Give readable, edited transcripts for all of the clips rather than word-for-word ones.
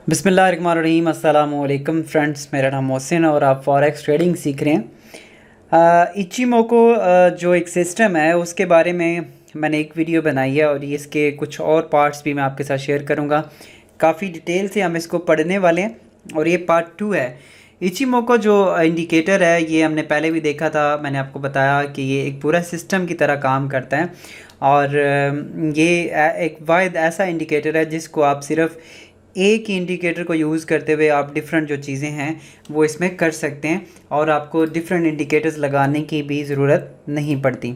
बिस्मिल्लाहिर्रहमानिर्रहीम अस्सलामु अलैकुम फ्रेंड्स, मेरा नाम मोहसिन और आप फॉरेक्स ट्रेडिंग सीख रहे हैं। इचीमोको जो एक सिस्टम है उसके बारे में मैंने एक वीडियो बनाई है और इसके कुछ और पार्ट्स भी मैं आपके साथ शेयर करूंगा। काफ़ी डिटेल से हम इसको पढ़ने वाले हैं और ये पार्ट 2 है। इचीमोको जो इंडिकेटर है ये हमने पहले भी देखा था, मैंने आपको बताया कि ये एक पूरा सिस्टम की तरह काम करता है और ये एक वाहिद ऐसा इंडिकेटर है जिसको आप सिर्फ एक ही इंडिकेटर को यूज़ करते हुए आप डिफरेंट जो चीज़ें हैं वो इसमें कर सकते हैं और आपको डिफरेंट इंडिकेटर्स लगाने की भी ज़रूरत नहीं पड़ती।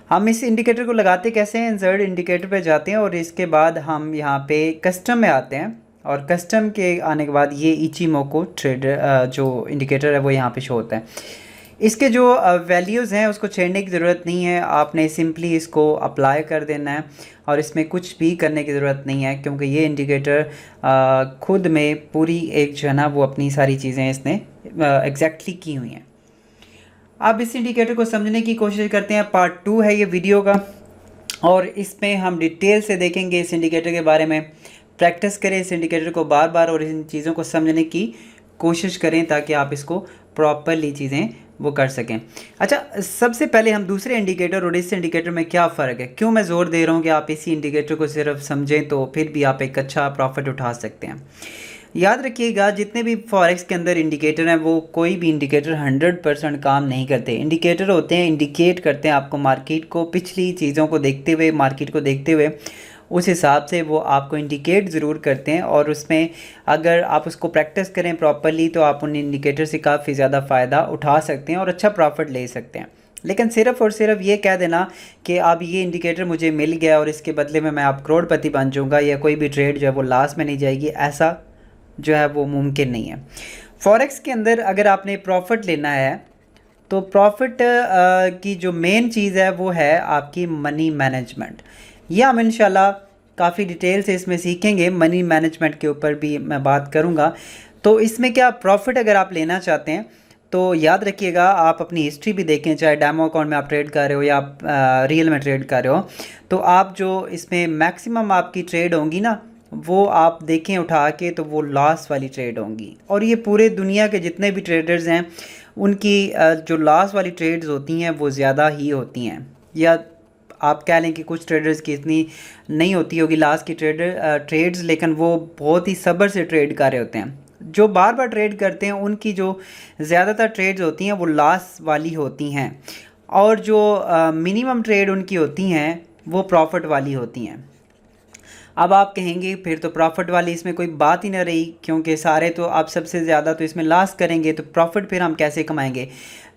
हम इस इंडिकेटर को लगाते कैसे हैं? इंसर्ट इंडिकेटर पे जाते हैं और इसके बाद हम यहाँ पे कस्टम में आते हैं और कस्टम के आने के बाद ये इचीमोको ट्रेडर जो इंडिकेटर है वो यहाँ पे शो होता है। इसके जो वैल्यूज़ हैं उसको छेड़ने की ज़रूरत नहीं है, आपने सिंपली इसको अप्लाई कर देना है और इसमें कुछ भी करने की ज़रूरत नहीं है क्योंकि ये इंडिकेटर खुद में पूरी एक जो है ना वो अपनी सारी चीज़ें इसने एग्जैक्टली की हुई हैं। अब इस इंडिकेटर को समझने की कोशिश करते हैं। पार्ट 2 है ये वीडियो का और इसमें हम डिटेल से देखेंगे इस इंडिकेटर के बारे में। प्रैक्टिस करें इस इंडिकेटर को बार बार और इन चीज़ों को समझने की कोशिश करें ताकि आप इसको प्रॉपरली चीज़ें वो कर सकें। अच्छा, सबसे पहले हम दूसरे इंडिकेटर और इस इंडिकेटर में क्या फ़र्क है, क्यों मैं ज़ोर दे रहा हूँ कि आप इसी इंडिकेटर को सिर्फ समझें तो फिर भी आप एक अच्छा प्रॉफिट उठा सकते हैं। याद रखिएगा, जितने भी फॉरेक्स के अंदर इंडिकेटर हैं वो कोई भी इंडिकेटर 100% काम नहीं करते। इंडिकेटर होते हैं, इंडिकेट करते हैं आपको मार्केट को, पिछली चीज़ों को देखते हुए, मार्केट को देखते हुए उस हिसाब से वो आपको इंडिकेट ज़रूर करते हैं और उसमें अगर आप उसको प्रैक्टिस करें प्रॉपरली तो आप उन इंडिकेटर से काफ़ी ज़्यादा फ़ायदा उठा सकते हैं और अच्छा प्रॉफिट ले सकते हैं। लेकिन सिर्फ़ और सिर्फ ये कह देना कि अब ये इंडिकेटर मुझे मिल गया और इसके बदले में मैं आप करोड़पति बन जाऊँगा या कोई भी ट्रेड जो है वो लॉस में नहीं जाएगी, ऐसा जो है वो मुमकिन नहीं है। फॉरेक्स के अंदर अगर आपने प्रॉफिट लेना है तो प्रॉफिट की जो मेन चीज़ है वो है आपकी मनी मैनेजमेंट। ये हम इंशाल्लाह काफ़ी डिटेल से इसमें सीखेंगे, मनी मैनेजमेंट के ऊपर भी मैं बात करूँगा। तो इसमें क्या प्रॉफिट अगर आप लेना चाहते हैं तो याद रखिएगा, आप अपनी हिस्ट्री भी देखें, चाहे डेमो अकाउंट में आप ट्रेड कर रहे हो या आप रियल में ट्रेड कर रहे हो, तो आप जो इसमें मैक्सिमम आपकी ट्रेड होंगी ना वो आप देखें उठा के तो वो लॉस वाली ट्रेड होंगी। और ये पूरे दुनिया के जितने भी ट्रेडर्स हैं उनकी जो लॉस वाली ट्रेड्स होती हैं वो ज़्यादा ही होती हैं, या आप कह लें कि कुछ ट्रेडर्स की इतनी नहीं होती होगी लॉस की ट्रेड्स, लेकिन वो बहुत ही सब्र से ट्रेड कर रहे होते हैं। जो बार बार ट्रेड करते हैं उनकी जो ज़्यादातर ट्रेड्स होती हैं वो लॉस वाली होती हैं और जो मिनिमम ट्रेड उनकी होती हैं वो प्रॉफिट वाली होती हैं। अब आप कहेंगे फिर तो प्रॉफिट वाली इसमें कोई बात ही ना रही, क्योंकि सारे तो आप सबसे ज़्यादा तो इसमें लॉस करेंगे तो प्रॉफिट फिर हम कैसे कमाएंगे।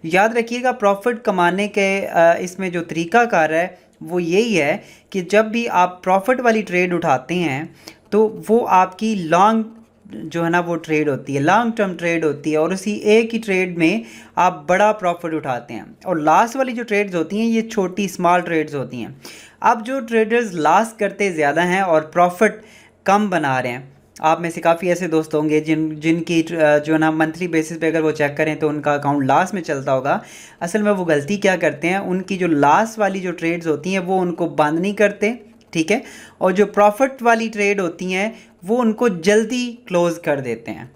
याद रखिएगा, प्रॉफिट कमाने के इसमें जो तरीक़ाकार है वो यही है कि जब भी आप प्रॉफिट वाली ट्रेड उठाते हैं तो वो आपकी लॉन्ग जो है ना वो ट्रेड होती है, लॉन्ग टर्म ट्रेड होती है और उसी एक ही ट्रेड में आप बड़ा प्रॉफिट उठाते हैं। और लास्ट वाली जो ट्रेड्स होती हैं ये छोटी स्मॉल ट्रेड्स होती हैं। अब जो ट्रेडर्स लॉस करते ज़्यादा हैं और प्रॉफिट कम बना रहे हैं, आप में से काफ़ी ऐसे दोस्त होंगे जिनकी जो ना मंथली बेसिस पे अगर वो चेक करें तो उनका अकाउंट लॉस में चलता होगा। असल में वो गलती क्या करते हैं, उनकी जो लॉस वाली जो ट्रेड्स होती हैं वो उनको बंद नहीं करते, ठीक है, और जो प्रॉफिट वाली ट्रेड होती हैं वो उनको जल्दी क्लोज़ कर देते हैं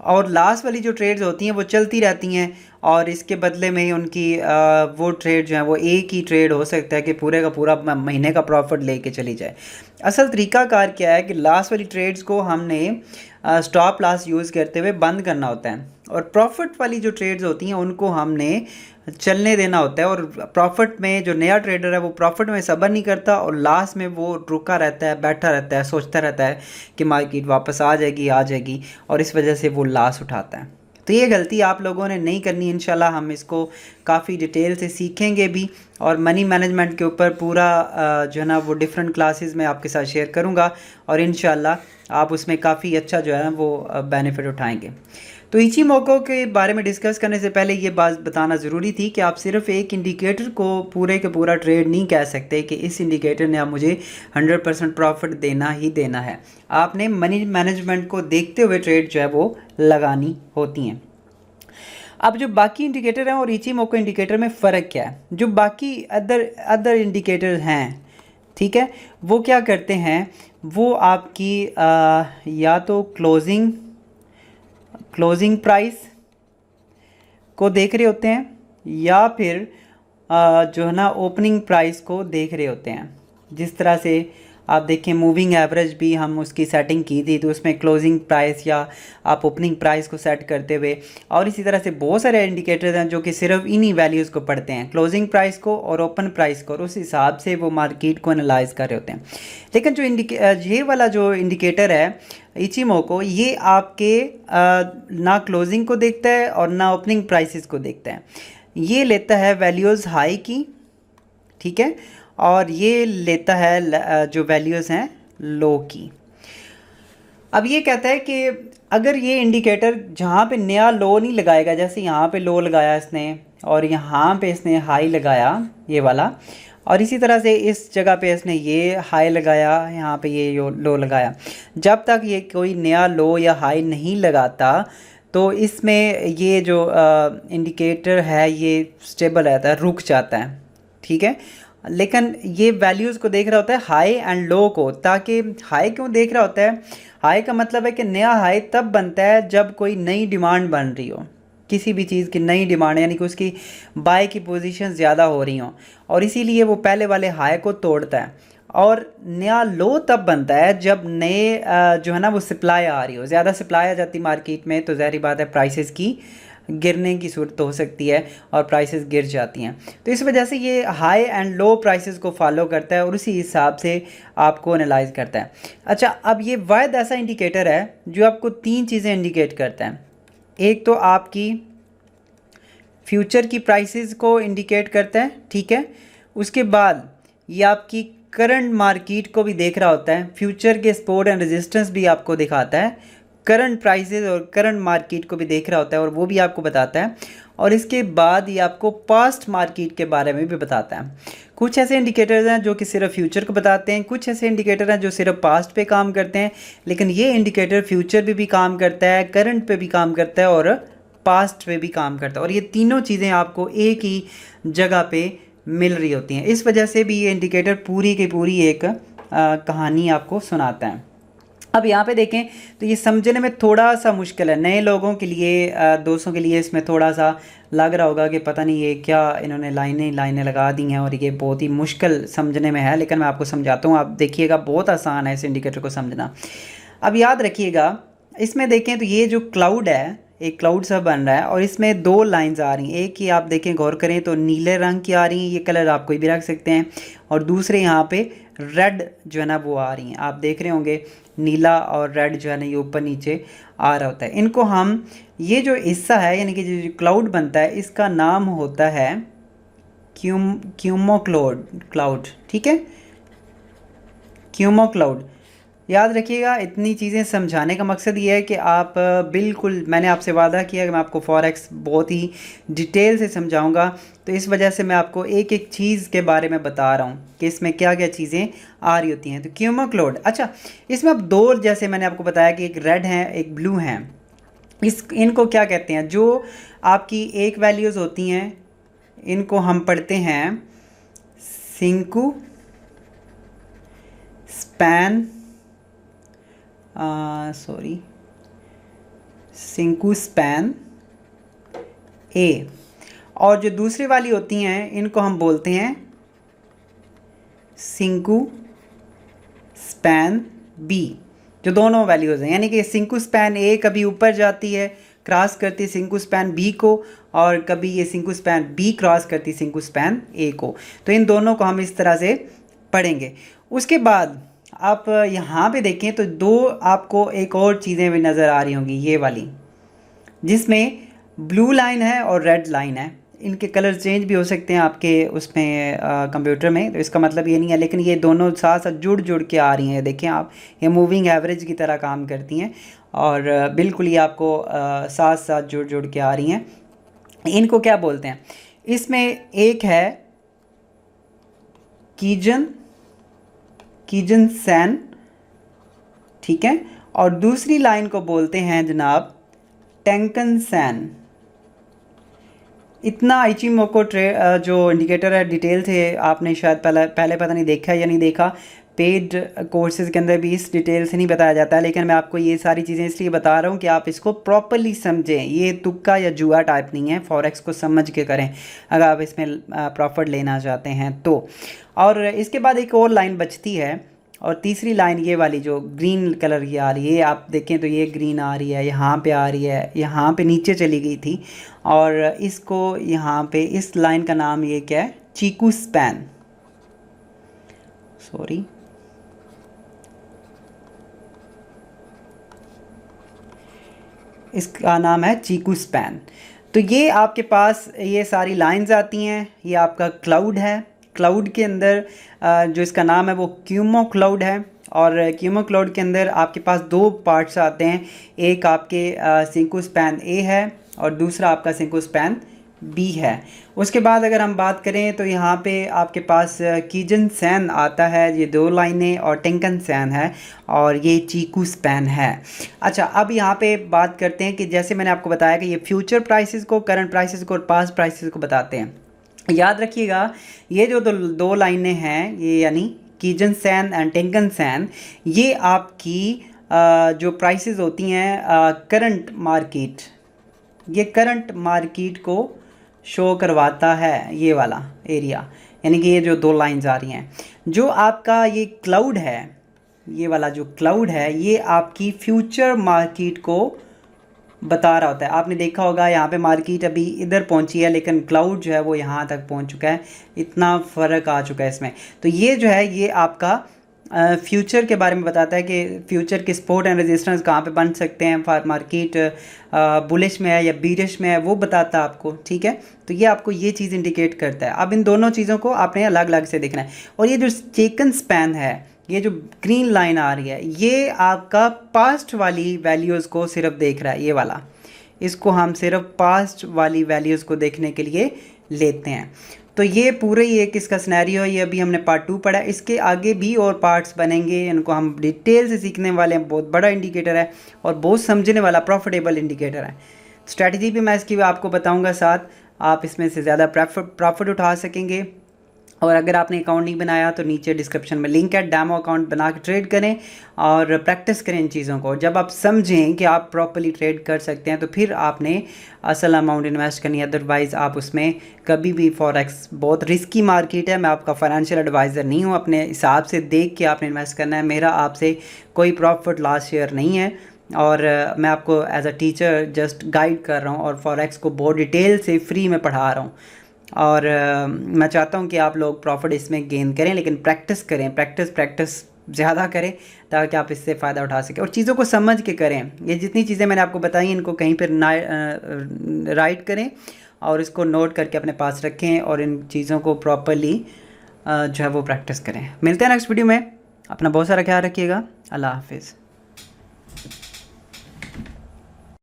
और लास्ट वाली जो ट्रेड्स होती हैं वो चलती रहती हैं और इसके बदले में उनकी वो ट्रेड जो है वो एक ही ट्रेड हो सकता है कि पूरे का पूरा महीने का प्रॉफिट लेके चली जाए। असल तरीक़ाकार क्या है कि लास्ट वाली ट्रेड्स को हमने स्टॉप लॉस यूज़ करते हुए बंद करना होता है और प्रॉफिट वाली जो ट्रेड्स होती हैं उनको हमने चलने देना होता है। और प्रॉफिट में जो नया ट्रेडर है वो प्रॉफिट में सब्र नहीं करता और लास्ट में वो रुका रहता है, बैठा रहता है, सोचता रहता है कि मार्केट वापस आ जाएगी और इस वजह से वो लॉस उठाता है। तो ये गलती आप लोगों ने नहीं करनी। इंशाल्लाह हम इसको काफ़ी डिटेल से सीखेंगे भी और मनी मैनेजमेंट के ऊपर पूरा जो है ना वो डिफरेंट क्लासेस में आपके साथ शेयर करूँगा और इंशाल्लाह आप उसमें काफ़ी अच्छा जो है ना वो बेनिफिट उठाएंगे। तो इचीमोको के बारे में डिस्कस करने से पहले ये बात बताना ज़रूरी थी कि आप सिर्फ एक इंडिकेटर को पूरे के पूरा ट्रेड नहीं कह सकते कि इस इंडिकेटर ने आप मुझे 100% प्रॉफिट देना ही देना है। आपने मनी मैनेजमेंट को देखते हुए ट्रेड जो है वो लगानी होती हैं। अब जो बाकी इंडिकेटर हैं और इचीमोको इंडिकेटर में फ़र्क क्या है, जो बाकी अदर इंडिकेटर हैं, ठीक है, वो क्या करते हैं, वो आपकी या तो क्लोजिंग प्राइस को देख रहे होते हैं या फिर जो है ना ओपनिंग प्राइस को देख रहे होते हैं। जिस तरह से आप देखें मूविंग एवरेज भी हम उसकी सेटिंग की थी, तो उसमें क्लोजिंग प्राइस या आप ओपनिंग प्राइस को सेट करते हुए, और इसी तरह से बहुत सारे इंडिकेटर्स हैं जो कि सिर्फ इन्हीं वैल्यूज़ को पढ़ते हैं, क्लोजिंग प्राइस को और ओपन प्राइस को, और उस हिसाब से वो मार्केट को एनालाइज कर रहे होते हैं। लेकिन जो ये वाला जो इंडिकेटर है इचिमोको, ये आपके ना क्लोजिंग को देखता है और ना ओपनिंग प्राइसेस को देखता है। ये लेता है वैल्यूज़ हाई की, ठीक है, और ये लेता है जो वैल्यूज़ हैं लो की। अब ये कहता है कि अगर ये इंडिकेटर जहाँ पे नया लो नहीं लगाएगा, जैसे यहाँ पे लो लगाया इसने और यहाँ पे इसने हाई लगाया ये वाला, और इसी तरह से इस जगह पे इसने ये हाई लगाया, यहाँ पे ये लो लगाया, जब तक ये कोई नया लो या हाई नहीं लगाता तो इसमें ये जो इंडिकेटर है ये स्टेबल रहता है, रुक जाता है, ठीक है। लेकिन ये वैल्यूज़ को देख रहा होता है हाई एंड लो को। ताकि हाई क्यों देख रहा होता है? हाई का मतलब है कि नया हाई तब बनता है जब कोई नई डिमांड बन रही हो, किसी भी चीज़ की नई डिमांड, यानी कि उसकी बाय की पोजीशन ज़्यादा हो रही हो, और इसीलिए वो पहले वाले हाई को तोड़ता है। और नया लो तब बनता है जब नए जो है ना वो सप्लाई आ रही हो, ज़्यादा सप्लाई आ जाती मार्केट में, तो ज़ाहिर बात है प्राइसेस की गिरने की सूरत हो सकती है और प्राइसेस गिर जाती हैं। तो इस वजह से ये हाई एंड लो प्राइसेस को फॉलो करता है और उसी हिसाब से आपको एनालाइज करता है। अच्छा, अब ये वाहिद ऐसा इंडिकेटर है जो आपको तीन चीज़ें इंडिकेट करता है। एक तो आपकी फ्यूचर की प्राइसेस को इंडिकेट करता है, ठीक है। उसके बाद ये आपकी करंट मार्केट को भी देख रहा होता है, फ्यूचर के सपोर्ट एंड रेजिस्टेंस भी आपको दिखाता है, करंट प्राइसेस और करंट मार्केट को भी देख रहा होता है और वो भी आपको बताता है। और इसके बाद ये आपको पास्ट मार्केट के बारे में भी बताता है। कुछ ऐसे इंडिकेटर्स हैं जो कि सिर्फ फ्यूचर को बताते हैं, कुछ ऐसे इंडिकेटर हैं जो सिर्फ पास्ट पे काम करते हैं, लेकिन ये इंडिकेटर फ्यूचर पे भी काम करता है, करंट पे भी काम करता है और पास्ट पे भी काम करता है, और ये तीनों चीज़ें आपको एक ही जगह पे मिल रही होती हैं। इस वजह से भी ये इंडिकेटर पूरी की पूरी एक कहानी आपको सुनाता है। अब यहाँ पे देखें तो ये समझने में थोड़ा सा मुश्किल है नए लोगों के लिए, दोस्तों के लिए इसमें थोड़ा सा लग रहा होगा कि पता नहीं ये क्या इन्होंने लाइनें लगा दी हैं और ये बहुत ही मुश्किल समझने में है, लेकिन मैं आपको समझाता हूँ। आप देखिएगा, बहुत आसान है इस इंडिकेटर को समझना। अब याद रखिएगा, इसमें देखें तो ये जो क्लाउड है, एक क्लाउड सा बन रहा है और इसमें दो लाइंस आ रही हैं। एक ही आप देखें, गौर करें तो नीले रंग की आ रही हैं, ये कलर आप कोई भी रख सकते हैं, और दूसरे यहाँ पे रेड जो है ना वो आ रही हैं। आप देख रहे होंगे नीला और रेड जो है ना ये ऊपर नीचे आ रहा होता है। इनको हम, ये जो हिस्सा है यानी कि जो क्लाउड बनता है, इसका नाम होता है क्यूमो क्लाउड, ठीक है, क्यूमो क्लाउड। याद रखिएगा, इतनी चीज़ें समझाने का मकसद ये है कि आप बिल्कुल, मैंने आपसे वादा किया कि मैं आपको फॉरेक्स बहुत ही डिटेल से समझाऊंगा, तो इस वजह से मैं आपको एक एक चीज़ के बारे में बता रहा हूँ कि इसमें क्या क्या चीज़ें आ रही होती हैं। तो क्यूमो क्लाउड, अच्छा, इसमें अब दो, जैसे मैंने आपको बताया कि एक रेड है एक ब्लू है, इनको क्या कहते हैं? जो आपकी एक वैल्यूज़ होती हैं इनको हम पढ़ते हैं सिंकू स्पैन, सिंकू स्पैन ए, और जो दूसरी वाली होती हैं इनको हम बोलते हैं सिंकू स्पैन बी। जो दोनों वैल्यूज़ हैं, यानी कि सिंकू स्पैन ए कभी ऊपर जाती है, क्रॉस करती है सिंकू स्पैन बी को, और कभी ये सिंकू स्पैन बी क्रॉस करती है सिंकू स्पैन ए को। तो इन दोनों को हम इस तरह से पढ़ेंगे। उसके बाद आप यहाँ पे देखें तो दो आपको एक और चीज़ें भी नज़र आ रही होंगी, ये वाली जिसमें ब्लू लाइन है और रेड लाइन है। इनके कलर चेंज भी हो सकते हैं आपके उसमें कंप्यूटर में, तो इसका मतलब ये नहीं है, लेकिन ये दोनों साथ साथ जुड़ के आ रही हैं। देखें आप, ये मूविंग एवरेज की तरह काम करती हैं और बिल्कुल ये आपको साथ साथ जुड़ के आ रही हैं। इनको क्या बोलते हैं? इसमें एक है कीजन सैन, ठीक है, और दूसरी लाइन को बोलते हैं जनाब टेंकन सैन। इतना इचिमोको जो इंडिकेटर है डिटेल थे, आपने शायद पहले पता नहीं देखा या नहीं देखा, पेड कोर्सेज़ के अंदर भी इस डिटेल से नहीं बताया जाता है, लेकिन मैं आपको ये सारी चीज़ें इसलिए बता रहा हूँ कि आप इसको प्रॉपरली समझें। ये तुक्का या जुआ टाइप नहीं है, फॉरेक्स को समझ के करें अगर आप इसमें प्रॉफिट लेना चाहते हैं तो। और इसके बाद एक और लाइन बचती है, और तीसरी लाइन ये वाली जो ग्रीन कलर की आ रही है, आप देखें तो ये ग्रीन आ रही है, यहाँ पे आ रही है, यहाँ पे नीचे चली गई थी, और इसको यहाँ पे इस लाइन का नाम ये क्या है, चीकू स्पैन, सॉरी इसका नाम है चीकू स्पैन। तो ये आपके पास ये सारी लाइंस आती हैं, ये आपका क्लाउड है। क्लाउड के अंदर जो इसका नाम है वो क्यूमो क्लाउड है, और क्यूमो क्लाउड के अंदर आपके पास दो पार्ट्स आते हैं, एक आपके सिंकू स्पैन ए है और दूसरा आपका सिंकू स्पैन बी है। उसके बाद अगर हम बात करें तो यहाँ पे आपके पास कीजन सैन आता है, ये 2 लाइनें, और टेंकन सैन है, और ये चीकू स्पैन है। अच्छा, अब यहाँ पे बात करते हैं कि जैसे मैंने आपको बताया कि ये फ्यूचर प्राइसेस को, करंट प्राइसेस को और पास्ट प्राइसेस को बताते हैं। याद रखिएगा ये जो दो लाइनें हैं, ये यानी कीजन सैन एंड टेंकन सैन, ये आपकी जो प्राइसेस होती हैं करंट मार्केट, ये करंट मार्केट को शो करवाता है, ये वाला एरिया, यानी कि ये जो 2 लाइंस आ रही हैं। जो आपका ये क्लाउड है, ये वाला जो क्लाउड है, ये आपकी फ्यूचर मार्केट को बता रहा होता है। आपने देखा होगा यहाँ पे मार्केट अभी इधर पहुँची है, लेकिन क्लाउड जो है वो यहाँ तक पहुँच चुका है, इतना फ़र्क आ चुका है इसमें। तो ये जो है ये आपका फ्यूचर के बारे में बताता है कि फ्यूचर के सपोर्ट एंड रेजिस्टेंस कहाँ पे बन सकते हैं, मार्केट बुलिश में है या बीरिश में है, वो बताता है आपको, ठीक है। तो ये आपको ये चीज़ इंडिकेट करता है। अब इन दोनों चीज़ों को आपने अलग अलग से देखना है। और ये जो टेकन स्पैन है, ये जो ग्रीन लाइन आ रही है, ये आपका पास्ट वाली वैल्यूज़ को सिर्फ देख रहा है, ये वाला, इसको हम सिर्फ पास्ट वाली वैल्यूज़ को देखने के लिए लेते हैं। तो ये पूरे ही एक इसका सिनेरियो है, ये अभी हमने पार्ट 2 पढ़ा है। इसके आगे भी और पार्ट्स बनेंगे, इनको हम डिटेल से सीखने वाले हैं। बहुत बड़ा इंडिकेटर है और बहुत समझने वाला प्रॉफिटेबल इंडिकेटर है। स्ट्रैटेजी भी मैं इसकी आपको बताऊंगा साथ, आप इसमें से ज़्यादा प्रॉफिट उठा सकेंगे। और अगर आपने अकाउंट नहीं बनाया तो नीचे डिस्क्रिप्शन में लिंक है, डेमो अकाउंट बना के ट्रेड करें और प्रैक्टिस करें इन चीज़ों को। जब आप समझें कि आप प्रॉपर्ली ट्रेड कर सकते हैं तो फिर आपने असल अमाउंट इन्वेस्ट करनी है, अदरवाइज़ आप उसमें कभी भी, फॉरेक्स बहुत रिस्की मार्केट है। मैं आपका फाइनेंशियल एडवाइज़र नहीं हूँ, अपने हिसाब से देख के आपने इन्वेस्ट करना है। मेरा आपसे कोई प्रॉफिट लॉस शेयर नहीं है, और मैं आपको as a teacher just guide कर रहा हूँ और फॉरेक्स को बहुत डिटेल से फ्री में पढ़ा रहा हूँ। और मैं चाहता हूँ कि आप लोग प्रॉफिट इसमें गेन करें, लेकिन प्रैक्टिस करें, प्रैक्टिस ज़्यादा करें ताकि आप इससे फ़ायदा उठा सकें, और चीज़ों को समझ के करें। ये जितनी चीज़ें मैंने आपको बताई इनको कहीं पर राइट करें और इसको नोट करके अपने पास रखें, और इन चीज़ों को प्रॉपरली जो है वो प्रैक्टिस करें। मिलते हैं नेक्स्ट वीडियो में। अपना बहुत सारा ख्याल रखिएगा। अल्लाह हाफिज़।